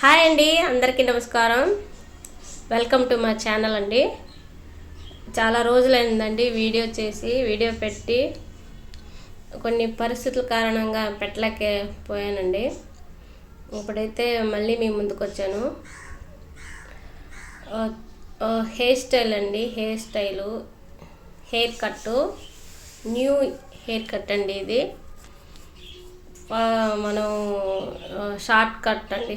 Hi అండి, అందరికీ నమస్కారం. వెల్కమ్ టు మై ఛానల్ అండి. చాలా రోజులైందండి వీడియో పెట్టి కొన్ని పరిస్థితుల కారణంగా పెట్టలేకపోయానండి. ఇప్పుడైతే మళ్ళీ మీ ముందుకు వచ్చాను. హెయిర్ స్టైల్ అండి, హెయిర్ కట్టు, న్యూ హెయిర్ కట్ అండి. ఇది మనం షార్ట్ కట్ అండి,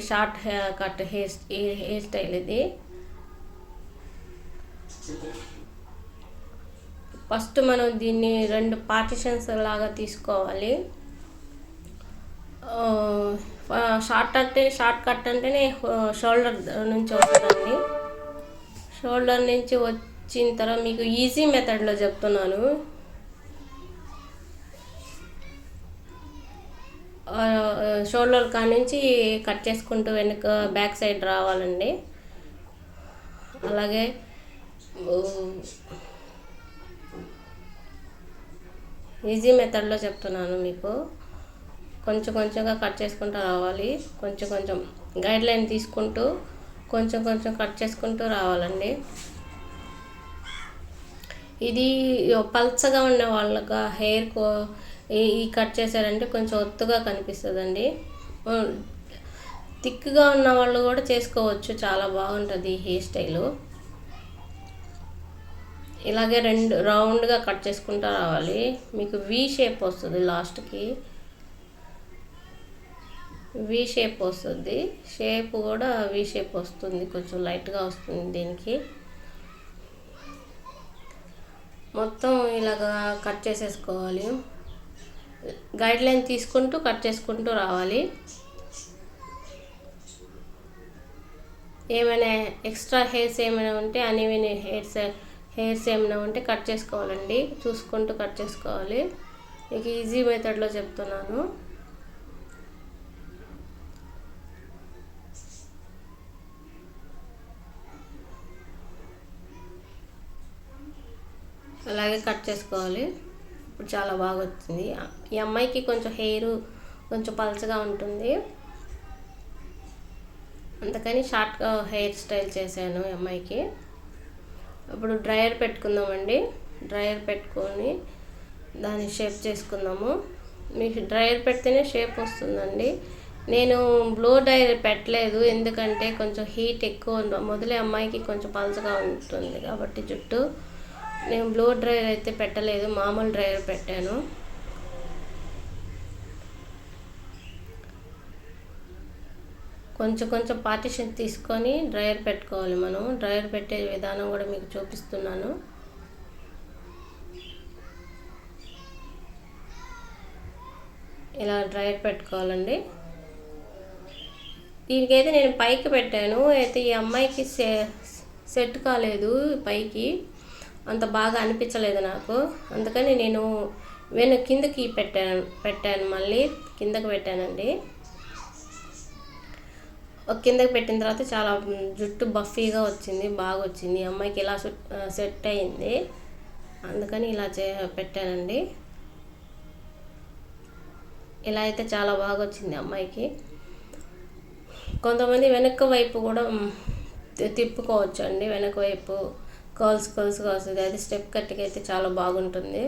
హెయిర్ స్టైల్ ఇది. ఫస్ట్ మనం దీన్ని 2 పార్టిషన్స్ లాగా తీసుకోవాలి. షార్ట్ కట్ అంటేనే షోల్డర్ నుంచి వస్తుందండి. షోల్డర్ నుంచి వచ్చిన తర్వాత మీకు ఈజీ మెథడ్లో చెప్తున్నాను. షోల్డర్ కానించి కట్ చేసుకుంటూ వెనక బ్యాక్ సైడ్ రావాలండి. అలాగే ఈజీ మెథడ్లో చెప్తున్నాను మీకు. కొంచెంగా కట్ చేసుకుంటూ రావాలి. కొంచెం గైడ్ లైన్ తీసుకుంటూ కొంచెం కట్ చేసుకుంటూ రావాలండి. ఇది పల్చగా ఉన్న వాళ్ళకి హెయిర్ ఈ కట్ చేశారంటే కొంచెం ఒత్తుగా కనిపిస్తుందండి. థిక్గా ఉన్న వాళ్ళు కూడా చేసుకోవచ్చు, చాలా బాగుంటుంది ఈ హెయిర్ స్టైలు. ఇలాగే 2 రౌండ్గా కట్ చేసుకుంటూ రావాలి. మీకు వి షేప్ వస్తుంది, లాస్ట్కి వి షేప్ వస్తుంది. షేప్ కూడా వి షేప్ వస్తుంది, కొంచెం లైట్గా వస్తుంది దీనికి. మొత్తం ఇలాగా కట్ చేసేసుకోవాలి. గైడ్ లైన్ తీసుకుంటూ కట్ చేసుకుంటూ రావాలి. ఏమైనా ఎక్స్ట్రా హెయిర్స్ ఏమైనా ఉంటే అన్ఈవెన్ హెయిర్స్ ఏమైనా ఉంటే కట్ చేసుకోవాలండి, చూసుకుంటూ కట్ చేసుకోవాలి. మీకు ఈజీ మెథడ్లో చెప్తున్నాను. అలాగే కట్ చేసుకోవాలి. ఇప్పుడు చాలా బాగా వచ్చింది. ఈ అమ్మాయికి కొంచెం కొంచెం పలచగా ఉంటుంది, అందుకని షార్ట్ హెయిర్ స్టైల్ చేశాను ఈ అమ్మాయికి. ఇప్పుడు డ్రైయర్ పెట్టుకుందామండి. డ్రైయర్ పెట్టుకొని దాన్ని షేప్ చేసుకుందాము. మీకు డ్రైయర్ పెడితేనే షేప్ వస్తుందండి. నేను బ్లో డ్రైయర్ పెట్టలేదు, ఎందుకంటే కొంచెం హీట్ ఎక్కువ మొదలే అమ్మాయికి కొంచెం పలచగా ఉంటుంది కాబట్టి జుట్టు. నేను బ్లో డ్రైయర్ అయితే పెట్టలేదు, మామూలు డ్రైయర్ పెట్టాను. కొంచెం పార్టిషన్ తీసుకొని డ్రైయర్ పెట్టుకోవాలి. మనం డ్రైయర్ పెట్టే విధానం కూడా మీకు చూపిస్తున్నాను. ఇలా డ్రైయర్ పెట్టుకోవాలండి. దీనికైతే నేను పైకి పెట్టాను, అయితే ఈ అమ్మాయికి సెట్ కాలేదు, పైకి అంత బాగా అనిపించలేదు నాకు. అందుకని నేను కిందకి పెట్టాను మళ్ళీ కిందకి పెట్టానండి. కిందకి పెట్టిన తర్వాత చాలా జుట్టు బఫీగా వచ్చింది, బాగా వచ్చింది. ఈ అమ్మాయికి ఇలా సెట్ అయింది, అందుకని ఇలా పెట్టానండి. ఇలా అయితే చాలా బాగా వచ్చింది అమ్మాయికి. కొంతమంది వెనక వైపు కూడా తిప్పుకోవచ్చు అండి, వెనక వైపు కర్ల్స్గా వస్తుంది. అది స్టెప్ కట్కి అయితే చాలా బాగుంటుంది.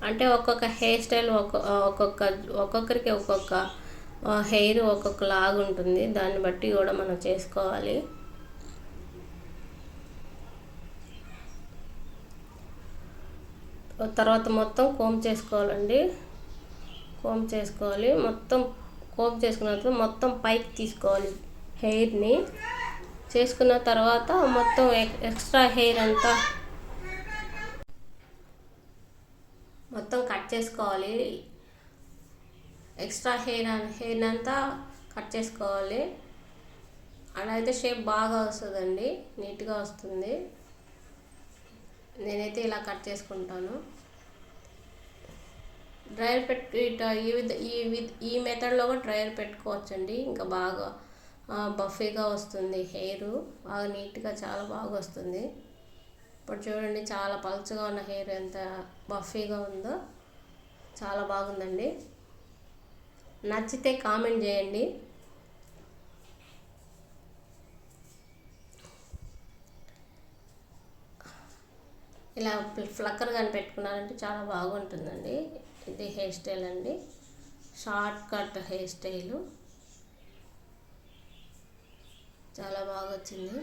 అంటే ఒక్కొక్క హెయిర్ స్టైల్ ఒక్కొక్కరికి ఒక్కొక్క హెయిర్ ఒక్కొక్క లాగా ఉంటుంది, దాన్ని బట్టి కూడా మనం చేసుకోవాలి. తర్వాత మొత్తం కోమ్ చేసుకోవాలండి. మొత్తం కోమ్ చేసుకున్న తర్వాత మొత్తం పైకి తీసుకోవాలి హెయిర్ని. చేసుకున్న తర్వాత మొత్తం ఎక్స్ట్రా హెయిర్ అంతా మొత్తం కట్ చేసుకోవాలి. ఎక్స్ట్రా హెయిర్ అంతా కట్ చేసుకోవాలి. అలా అయితే షేప్ బాగా వస్తుందండి, నీట్గా వస్తుంది. నేనైతే ఇలా కట్ చేసుకుంటాను. డ్రైయర్ ఈ మెథడ్లో కూడా డ్రైయర్ పెట్టుకోవచ్చండి, ఇంకా బాగా బఫీగా వస్తుంది హెయిర్, బాగా నీట్గా చాలా బాగా వస్తుంది. ఇప్పుడు చూడండి, చాలా పలుచగా ఉన్న హెయిర్ ఎంత బఫీగా ఉందో, చాలా బాగుందండి. నచ్చితే కామెంట్ చేయండి. ఇలా ఫ్లక్కర్ కానీ పెట్టుకున్నారంటే చాలా బాగుంటుందండి. ఇది హెయిర్ స్టైల్ అండి, షార్ట్ కట్ హెయిర్ స్టైలు, చాలా బాగా వచ్చింది.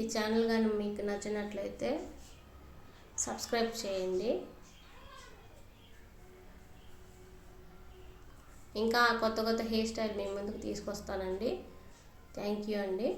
ఈ ఛానల్ కానీ మీకు నచ్చినట్లయితే సబ్స్క్రైబ్ చేయండి. ఇంకా కొత్త కొత్త హెయిర్ స్టైల్ మీ ముందుకు తీసుకొస్తానండి. థ్యాంక్ యూ అండి.